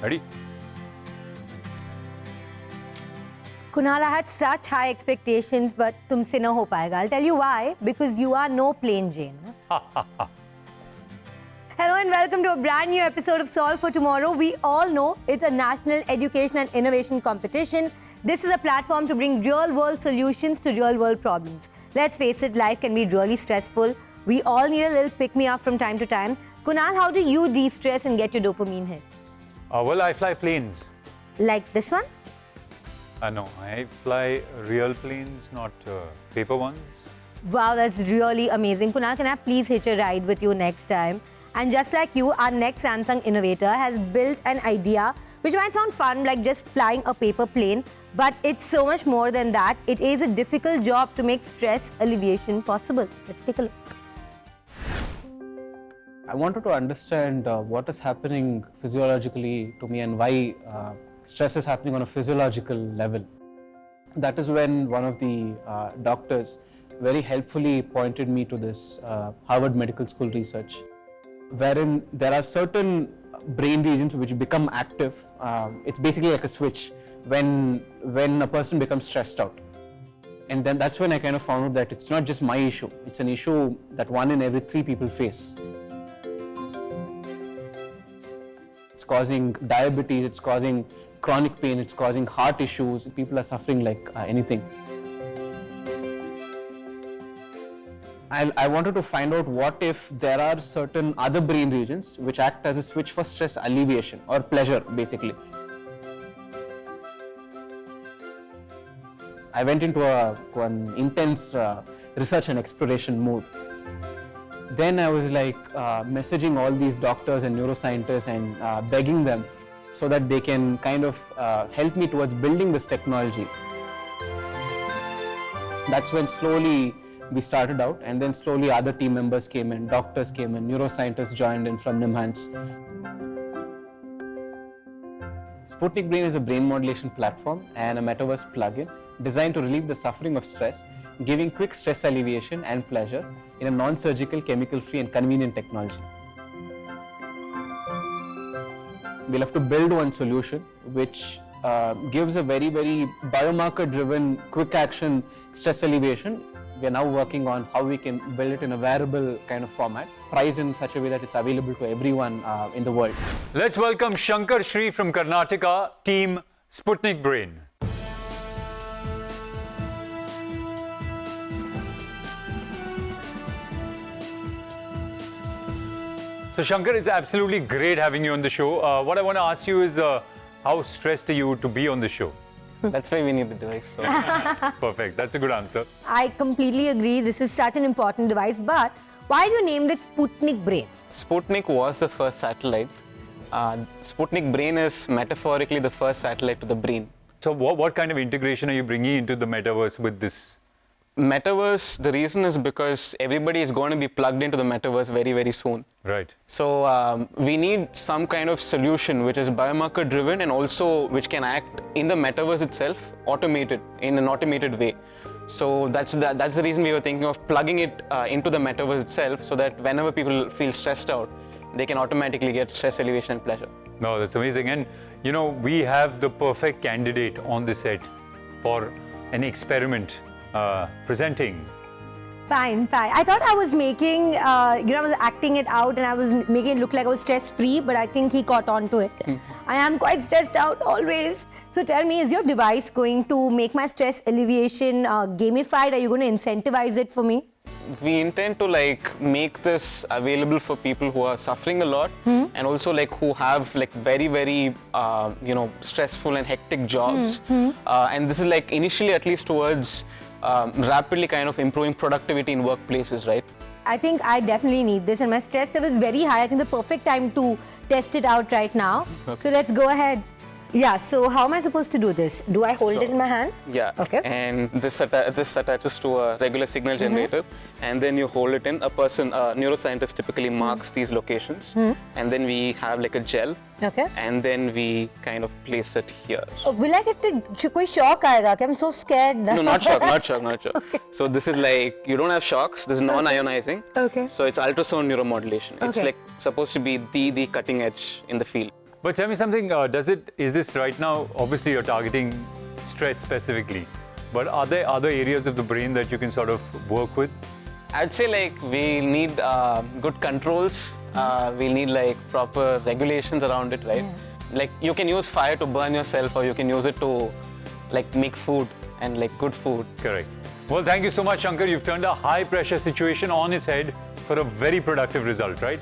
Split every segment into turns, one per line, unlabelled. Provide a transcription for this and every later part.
Ready?
Kunal, I had such high expectations, but tumse na ho payega. I'll tell you why. Because you are no plain Jane. Hello and welcome to a brand new episode of Solve for Tomorrow. We all know it's a national education and innovation competition. This is a platform to bring real-world solutions to real-world problems. Let's face it, life can be really stressful. We all need a little pick-me-up from time to time. Kunal, how do you de-stress and get your dopamine hit?
Well, I fly planes.
Like this one?
No, I fly real planes, not paper ones.
Wow, that's really amazing. Kunal, can I please hitch a ride with you next time? And just like you, our next Samsung innovator has built an idea which might sound fun, like just flying a paper plane, but it's so much more than that. It is a difficult job to make stress alleviation possible. Let's take a look.
I wanted to understand what is happening physiologically to me and why stress is happening on a physiological level. That is when one of the doctors very helpfully pointed me to this Harvard Medical School research, wherein there are certain brain regions which become active. It's basically like a switch when a person becomes stressed out. And then that's when I kind of found out that it's not just my issue, it's an issue that 1 in every 3 people face. It's causing diabetes, it's causing chronic pain, it's causing heart issues. People are suffering like anything. I wanted to find out what if there are certain other brain regions which act as a switch for stress alleviation or pleasure, basically. I went into an intense research and exploration mode. Then I was like messaging all these doctors and neuroscientists and begging them so that they can kind of help me towards building this technology. That's when slowly we started out, and then slowly other team members came in, doctors came in, neuroscientists joined in from NIMHANS. Sputnik Brain is a brain modulation platform and a metaverse plugin designed to relieve the suffering of stress, giving quick stress alleviation and pleasure in a non-surgical, chemical-free and convenient technology. We'll have to build one solution which gives a very, very biomarker-driven, quick-action stress alleviation. We are now working on how we can build it in a wearable kind of format, priced in such a way that it's available to everyone in the world.
Let's welcome Shankar Shri from Karnataka, Team Sputnik Brain. So Shankar, it's absolutely great having you on the show. What I want to ask you is, how stressed are you to be on the show?
That's why we need the device. So.
Perfect, that's a good answer.
I completely agree. This is such an important device, but why have you named it Sputnik Brain?
Sputnik was the first satellite. Sputnik Brain is metaphorically the first satellite to the brain.
So what kind of integration are you bringing into the metaverse with this?
Metaverse, the reason is because everybody is going to be plugged into the metaverse very, very soon.
Right.
So we need some kind of solution which is biomarker driven and also which can act in the metaverse itself, automated, in an automated way. So that's the reason we were thinking of plugging it into the metaverse itself, so that whenever people feel stressed out, they can automatically get stress alleviation and pleasure.
No, that's amazing. And you know, we have the perfect candidate on the set for an experiment presenting.
Fine. I thought I was making, I was acting it out and I was making it look like I was stress-free, but I think he caught on to it. I am quite stressed out always. So tell me, is your device going to make my stress alleviation gamified? Are you going to incentivize it for me?
We intend to make this available for people who are suffering a lot and also who have very, very stressful and hectic jobs. And this is initially at least towards rapidly kind of improving productivity in workplaces, right?
I think I definitely need this, and my stress level is very high. I think the perfect time to test it out right now. Okay. So let's go ahead. Yeah, so how am I supposed to do this? Do I hold it in my hand?
Yeah.
Okay.
And this attaches to a regular signal generator, and then you hold it in. A neuroscientist typically marks these locations, and then we have a gel.
Okay.
And then we kind of place it here.
Oh, will I get koi shock aayega? I'm so scared.
No, not shock. Okay. So this is you don't have shocks. This is non-ionizing.
Okay.
So it's ultrasound neuromodulation.
Okay.
It's supposed to be the cutting edge in the field.
But tell me something, is this right now, obviously you're targeting stress specifically, but are there other areas of the brain that you can sort of work with?
I'd say like we need good controls. We need like proper regulations around it, right? Like you can use fire to burn yourself, or you can use it to like make food and like good food.
Correct. Well, thank you so much, Shankar. You've turned a high pressure situation on its head for a very productive result, right?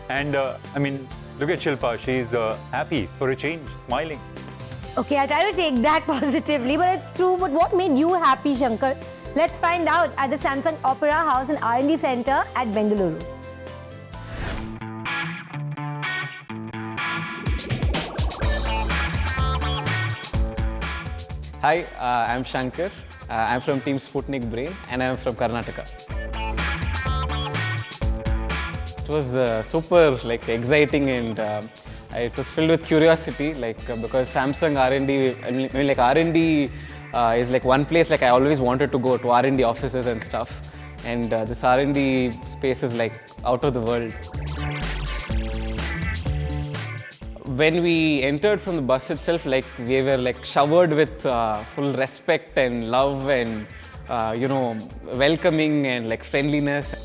And I mean, look at Shilpa. She's happy for a change, smiling.
Okay, I try to take that positively, but it's true. But what made you happy, Shankar? Let's find out at the Samsung Opera House and R&D Center at Bengaluru.
Hi, I'm Shankar. I'm from Team Sputnik Brain, and I'm from Karnataka. It was super like exciting, and it was filled with curiosity, because Samsung R&D, I mean, like R&D is like one place like I always wanted to go to, R&D offices and stuff, and this R&D space is like out of the world. When we entered from the bus itself, like we were like showered with full respect and love and welcoming and like friendliness.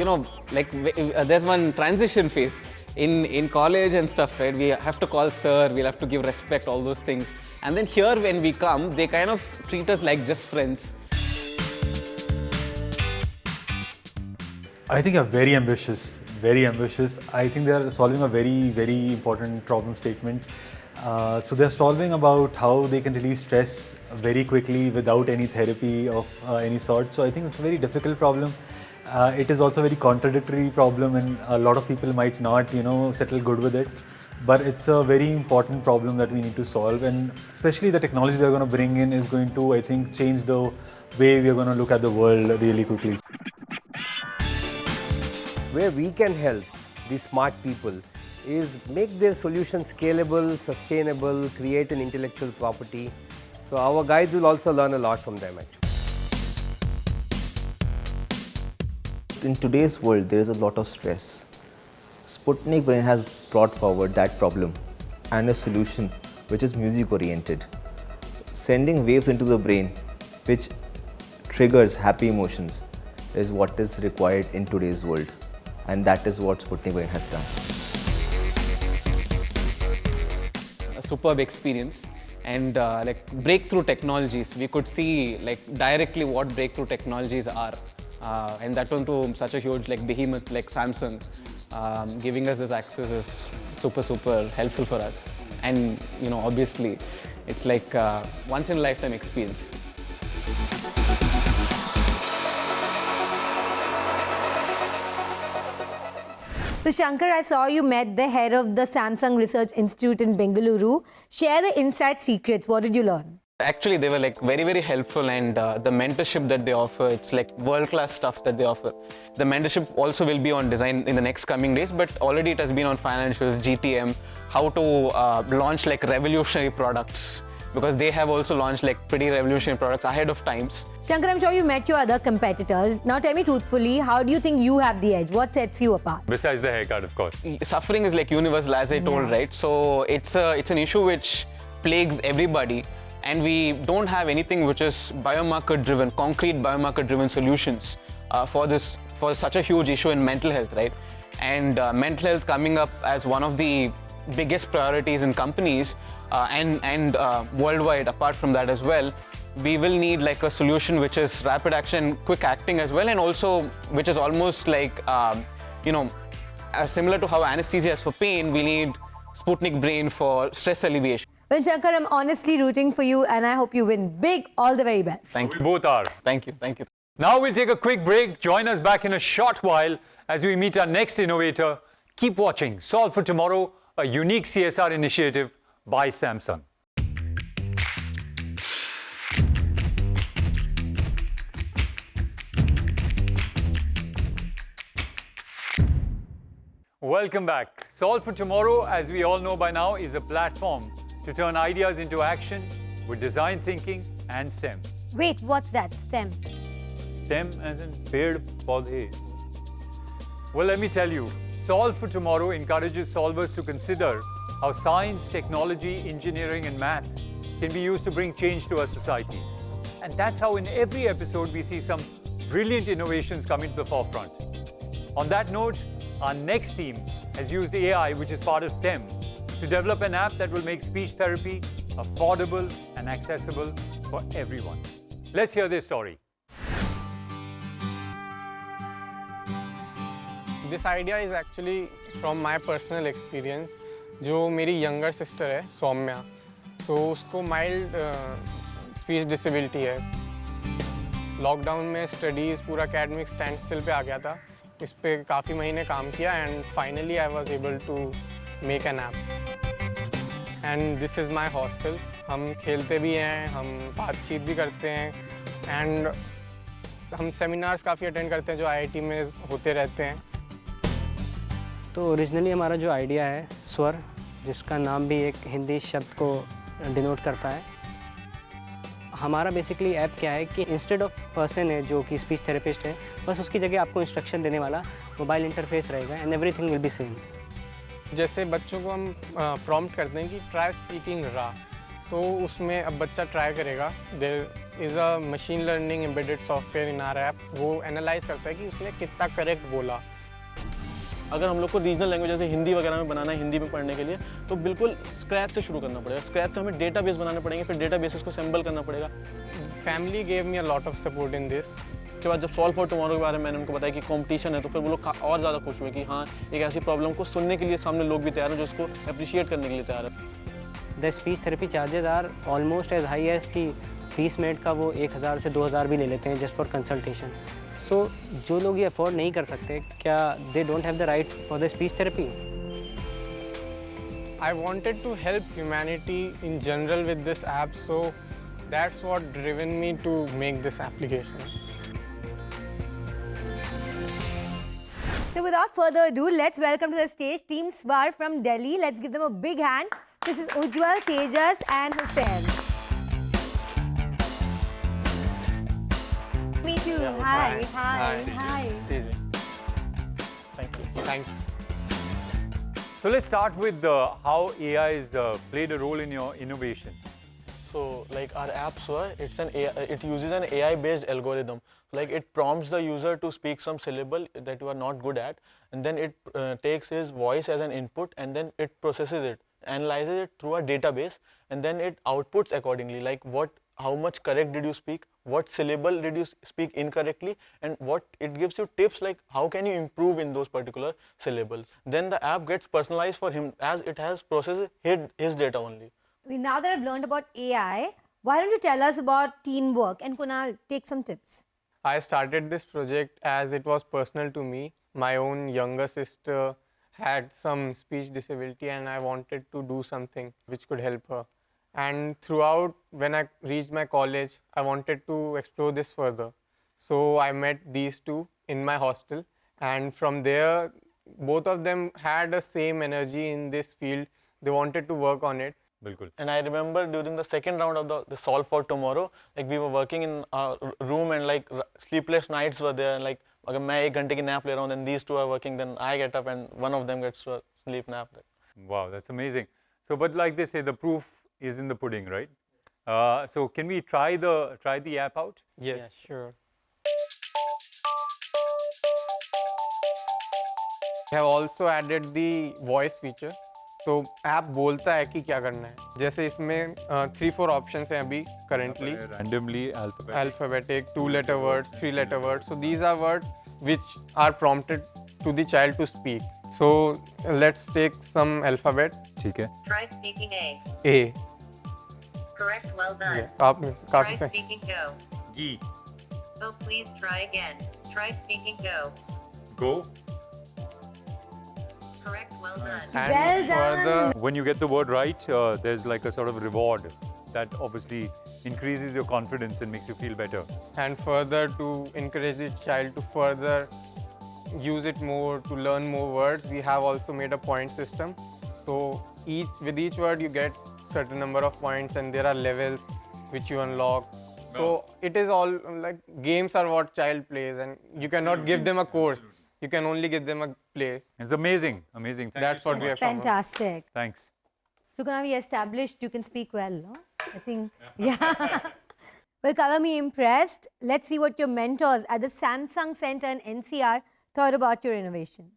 There's one transition phase in college and stuff, right? We have to call sir, we'll have to give respect, all those things. And then here when we come, they kind of treat us like just friends.
I think they're very ambitious, very ambitious. I think they are solving a very, very important problem statement. So they're solving about how they can release stress very quickly without any therapy of any sort. So I think it's a very difficult problem. It is also a very contradictory problem, and a lot of people might not, settle good with it. But it's a very important problem that we need to solve, and especially the technology they're going to bring in is going to, I think, change the way we are going to look at the world really quickly.
Where we can help these smart people is make their solution scalable, sustainable, create an intellectual property. So our guys will also learn a lot from them actually.
In today's world, there is a lot of stress. Sputnik Brain has brought forward that problem and a solution which is music oriented. Sending waves into the brain which triggers happy emotions is what is required in today's world. And that is what Sputnik Brain has done.
A superb experience, and like breakthrough technologies. We could see like directly what breakthrough technologies are, and that one to such a huge like behemoth like Samsung. Giving us this access is super helpful for us, and obviously it's like once in a lifetime experience.
So Shankar, I saw you met the head of the Samsung Research Institute in Bengaluru. Share the inside secrets. What did you learn?
Actually, they were like very helpful, and the mentorship that they offer, it's like world-class stuff that they offer. The mentorship also will be on design in the next coming days, but already it has been on financials, GTM, how to launch like revolutionary products, because they have also launched like pretty revolutionary products ahead of times.
Shankar, I'm sure you met your other competitors. Now tell me truthfully, how do you think you have the edge? What sets you apart?
Besides the haircut, of course.
Suffering is like universal, as I told, right? So it's an issue which plagues everybody, and we don't have anything which is biomarker-driven, concrete biomarker-driven solutions for such a huge issue in mental health, right? And mental health coming up as one of the biggest priorities in companies and worldwide. Apart from that as well, we will need like a solution which is rapid action, quick acting as well, and also which is almost like similar to how anesthesia is for pain. We need Sputnik Brain for stress alleviation.
Well, Shankar, I'm honestly rooting for you, and I hope you win big. All the very best.
Thank you.
We both are.
Thank you.
Now we'll take a quick break. Join us back in a short while as we meet our next innovator. Keep watching Solve for Tomorrow, a unique CSR initiative by Samsung. Welcome back. Solve for Tomorrow, as we all know by now, is a platform to turn ideas into action with design thinking and STEM.
Wait, what's that? STEM?
STEM as in Ped Paudhe. Well, let me tell you, Solve for Tomorrow encourages solvers to consider how science, technology, engineering, and math can be used to bring change to our society. And that's how in every episode we see some brilliant innovations coming to the forefront. On that note, our next team has used AI, which is part of STEM, to develop an app that will make speech therapy affordable and accessible for everyone. Let's hear their story.
This idea is actually from my personal experience. जो मेरी younger sister है, Saumya, so उसको mild speech disability है. Lockdown में studies पूरा academic standstill पे आ गया था. इस पे काफ़ी महीने काम किया and finally I was able to make an app. And this is my hostel. हम खेलते भी हैं, हम बातचीत भी करते हैं and हम सेमिनार्स काफ़ी अटेंड करते हैं जो IIT में होते रहते हैं.
तो ओरिजिनली हमारा जो आइडिया है स्वर, जिसका नाम भी एक हिंदी शब्द को डिनोट करता है. हमारा बेसिकली ऐप क्या है कि इंस्टेड ऑफ पर्सन है जो कि स्पीच थेरेपिस्ट है, बस उसकी जगह आपको इंस्ट्रक्शन देने वाला मोबाइल इंटरफेस रहेगा and everything will be same.
जैसे बच्चों को हम प्रॉम्प्ट करते हैं कि ट्राई स्पीकिंग रा, तो उसमें अब बच्चा ट्राई करेगा. There is a machine learning embedded software in our app. वो एनालाइज करता है कि उसने कितना करेक्ट बोला.
अगर हम लोग को रीजनल लैंग्वेज जैसे हिंदी वगैरह में बनाना है, हिंदी में पढ़ने के लिए, तो बिल्कुल स्क्रैच से शुरू करना पड़ेगा. स्क्रैच से हमें डेटाबेस बनाने पड़ेंगे, फिर डेटाबेसेस को असेंबल करना पड़ेगा.
Family gave me a lot of support in this.
उसके बाद जब सॉल्व फॉर टुमारो के बारे में मैंने उनको बताया कि कंपटीशन है, तो फिर वो लोग और ज़्यादा खुश हुए कि हाँ, एक ऐसी प्रॉब्लम को सुनने के लिए सामने लोग भी तैयार हैं जो इसको अप्रिशिएट करने के लिए तैयार है.
The speech therapy charges are almost as high as कि 30 मिनट का वो 1000 से 2000 भी ले लेते हैं जस्ट फॉर कंसल्टेशन. सो जो लोग ये अफोर्ड नहीं कर सकते, क्या they don't have the right for the speech therapy?
I wanted to help humanity in general with this app, so that's what driven me to make this application.
So without further ado, let's welcome to the stage Team Svar from Delhi. Let's give them a big hand. This is Ujjwal, Tejas and Hussain. Meet you. Hi.
Thank you.
Thanks.
So let's start with how AI has played a role in your innovation.
So like our app Swar, it uses an AI-based algorithm. Like it prompts the user to speak some syllable that you are not good at, and then it takes his voice as an input, and then it processes it, analyzes it through a database, and then it outputs accordingly. Like how much correct did you speak, what syllable did you speak incorrectly, and it gives you tips like how can you improve in those particular syllables. Then the app gets personalized for him as it has processed his data only.
Now that I've learned about AI, why don't you tell us about teamwork? And Kunal, take some tips.
I started this project as it was personal to me. My own younger sister had some speech disability and I wanted to do something which could help her. And throughout, when I reached my college, I wanted to explore this further. So I met these two in my hostel, and from there, both of them had the same energy in this field. They wanted to work on it.
Bilkul.
And I remember during the second round of the Solve for Tomorrow, like we were working in our room and like sleepless nights were there. And like, अगर मैं 1 घंटे की nap ले रहा हूँ, then these two are working, then I get up and one of them gets to sleep nap.
Wow, that's amazing. So, but like they say, the proof is in the pudding, right? So, can we try the app out?
Yes, sure. We have also added the voice feature. तो app बोलता है कि क्या करना है. जैसे इसमें 3-4 options हैं अभी currently.
Randomly
alphabetic, 2-letter words, 3-letter words. So these are words which are prompted to the child to speak. So let's take some alphabet.
ठीक है.
Try speaking A.
A.
Correct, well done.
Yeah,
Try speaking go.
Gi.
Oh, please try again. Try speaking go.
Go.
Correct, well done.
And
Well done.
further,
When you get the word right, there's like a sort of reward that obviously increases your confidence and makes you feel better.
and further to encourage the child to further use it more, to learn more words, we have also made a point system. So with each word you get certain number of points and there are levels which you unlock. So it is all like games are what child plays, and you cannot give them a course. You can only give them a play.
It's amazing, amazing. Thank
That's
you so
what we
much.
have found.
Fantastic.
Thanks.
So now we established you can speak well, no? I think, yeah. Well, color me impressed. Let's see what your mentors at the Samsung Center in NCR thought about your innovation.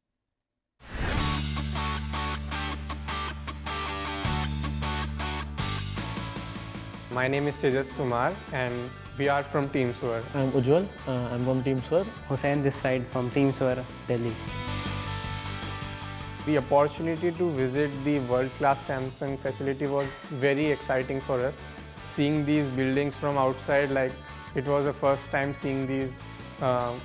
My name is Tejas Kumar and we are from Team Svar.
I'm Ujjwal, I'm from Team Svar.
Hussain this side from Team Svar, Delhi.
The opportunity to visit the world-class Samsung facility was very exciting for us. Seeing these buildings from outside, like it was the first time seeing these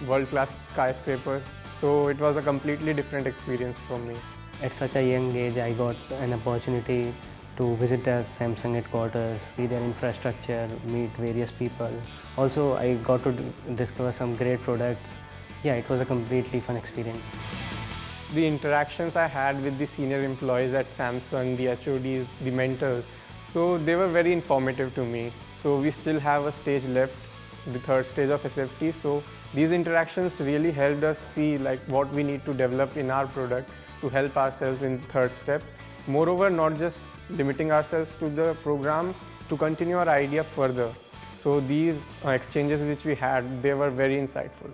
world-class skyscrapers. So it was a completely different experience for me.
At such a young age, I got an opportunity to visit the Samsung headquarters, see their infrastructure, meet various people. Also, I got to discover some great products. Yeah, it was a completely fun experience.
The interactions I had with the senior employees at Samsung, the HODs, the mentors, so they were very informative to me. So we still have a stage left, the third stage of SFT. So these interactions really helped us see like what we need to develop in our product to help ourselves in the third step. Moreover, not just limiting ourselves to the program, to continue our idea further. So these exchanges which we had, they were very insightful.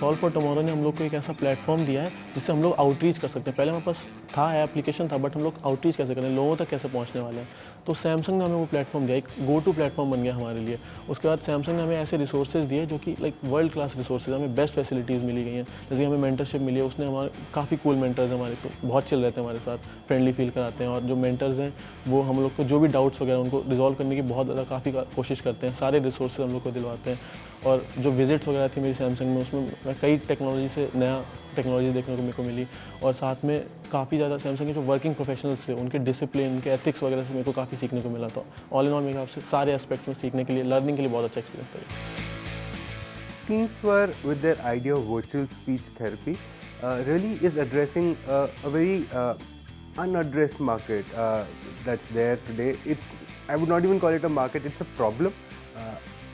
Solve for tomorrow ने हम लोग को एक ऐसा platform दिया है जिससे हम लोग आउटरीच कर सकते हैं। पहले हमारे पास था एप्लीकेशन था, बट हम लोग आउटरीच कैसे करें, लोगों तक कैसे पहुंचने वाले हैं। तो सैमसंग ने हमें वो प्लेटफॉर्म दिया, एक गो टू प्लेटफॉर्म बन गया हमारे लिए। उसके बाद सैमसंग ने हमें ऐसे रिसोर्सेज दिए जो कि लाइक वर्ल्ड क्लास रिसोर्सेज, हमें बेस्ट फैसिलिटीज़ मिली गई हैं। जैसे हमें मेंटरशिप मिली है, उसने हमारे काफ़ी कूल मेंटर्स हमारे को बहुत चिल रहते हैं हमारे साथ, फ्रेंडली फील कराते हैं। और जो मेंटर्स हैं वो हम लोग को जो भी डाउट्स वगैरह उनको रिजॉल्व करने की बहुत ज़्यादा काफ़ी कोशिश करते हैं, सारे रिसोर्सेज हम लोग को दिलवाते हैं। और जो विजिट्स वगैरह थी मेरी सैमसंग में, उसमें मैं कई टेक्नोलॉजी से नया टेक्नोलॉजी देखने को मेरे को मिली। और साथ में काफ़ी ज़्यादा सैमसंग के जो वर्किंग प्रोफेशनल्स थे उनके डिसिप्लिन, उनके एथिक्स वगैरह से मेरे को काफ़ी सीखने को मिला। था ऑल इन ऑल मेरे आपसे सारे एस्पेक्ट्स में सीखने के लिए, लर्निंग के लिए बहुत अच्छा एक्सपीरियंस था।
Team Svar, with their idea of virtual speech therapy, really is addressing a very unaddressed market that's there today. I would not even call it a market, it's a problem.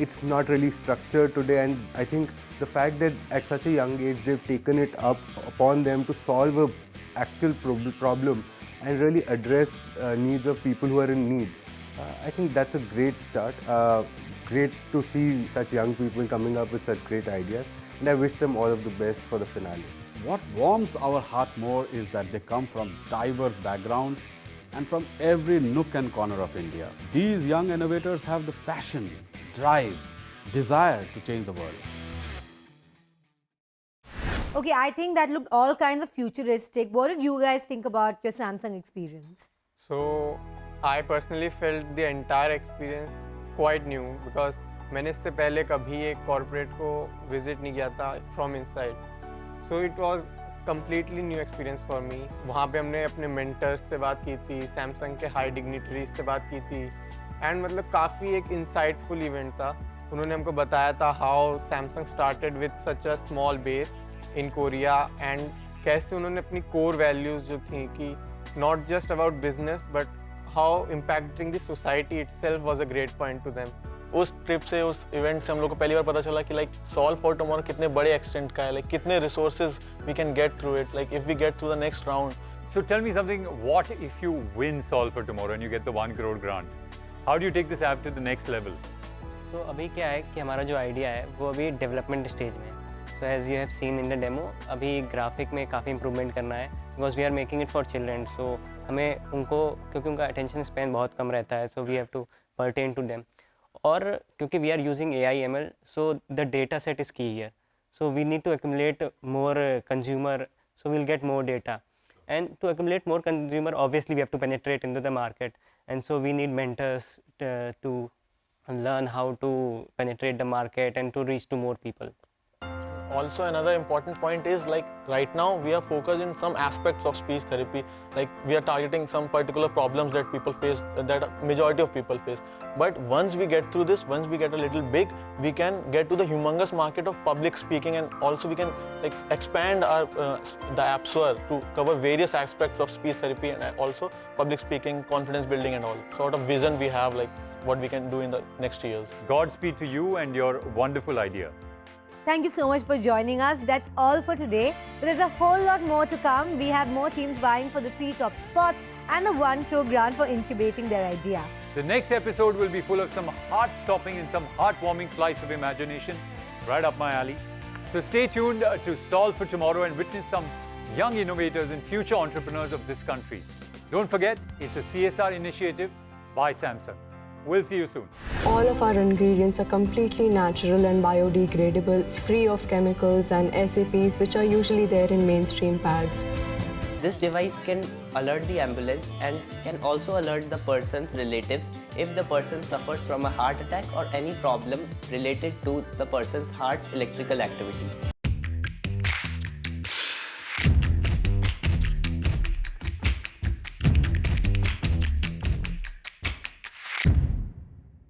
It's not really structured today, and I think the fact that at such a young age they've taken it upon them to solve a actual problem and really address needs of people who are in need. I think that's a great start. Great to see such young people coming up with such great ideas, and I wish them all of the best for the finale.
What warms our heart more is that they come from diverse backgrounds and from every nook and corner of India. These young innovators have the passion, drive, desire to change the world.
Okay, I think that looked all kinds of futuristic. What did you guys think about your Samsung experience?
So I personally felt the entire experience quite new because मैंने इससे पहले कभी एक corporate को visit नहीं किया था from inside. So it was completely new experience for me. वहाँ पे हमने अपने मेंटर्स से बात की थी, सैमसंग के हाई डिग्निटरीज से बात की थी, एंड मतलब काफ़ी एक इंसाइटफुल इवेंट था। उन्होंने हमको बताया था how Samsung started with such a small base in Korea, and कैसे उन्होंने अपनी कोर वैल्यूज़ जो थी कि not just about business but how impacting the society itself was a great point two them.
उस ट्रिप से, उस इवेंट से हम लोग को पहली बार पता चला कि लाइक सॉल्व फॉर टुमारो कितने बड़े एक्सटेंट का है, लाइक कितने resources we can get through it, like if we get through the next round.
So tell me something, what if you win Solve for Tomorrow and you get the 1 crore grant? How do you take this app to the next level?
So अभी क्या है कि हमारा जो idea है वो अभी development stage में है। So as you have seen in the demo, अभी ग्राफिक में काफ़ी इंप्रूवमेंट करना है because we are making it for children. सो हमें उनको, क्योंकि उनका अटेंशन स्पैन बहुत कम रहता है, so we have to pertain to them. और क्योंकि we are using AI/ML, so the data set is key here, so we need to accumulate more consumer, so we'll get more data, and to accumulate more consumer, obviously we have to penetrate into the market, and so we need mentors to learn how to penetrate the market and to reach to more people.
Also, another important point is like right now we are focused in some aspects of speech therapy, like we are targeting some particular problems that people face, that majority of people face. But once we get through this, once we get a little big, we can get to the humongous market of public speaking, and also we can like expand our the app Swar to cover various aspects of speech therapy and also public speaking, confidence building and all. Sort of vision we have, like what we can do in the next years.
Godspeed to you and your wonderful idea.
Thank you so much for joining us. That's all for today. But there's a whole lot more to come. We have more teams vying for the 3 top spots and the 1 crore grant for incubating their idea.
The next episode will be full of some heart-stopping and some heartwarming flights of imagination, right up my alley. So stay tuned to Solve for Tomorrow and witness some young innovators and future entrepreneurs of this country. Don't forget, it's a CSR initiative by Samsung. We'll see you soon.
All of our ingredients are completely natural and biodegradable. It's free of chemicals and SAPs, which are usually there in mainstream pads.
This device can alert the ambulance and can also alert the person's relatives if the person suffers from a heart attack or any problem related to the person's heart's electrical activity.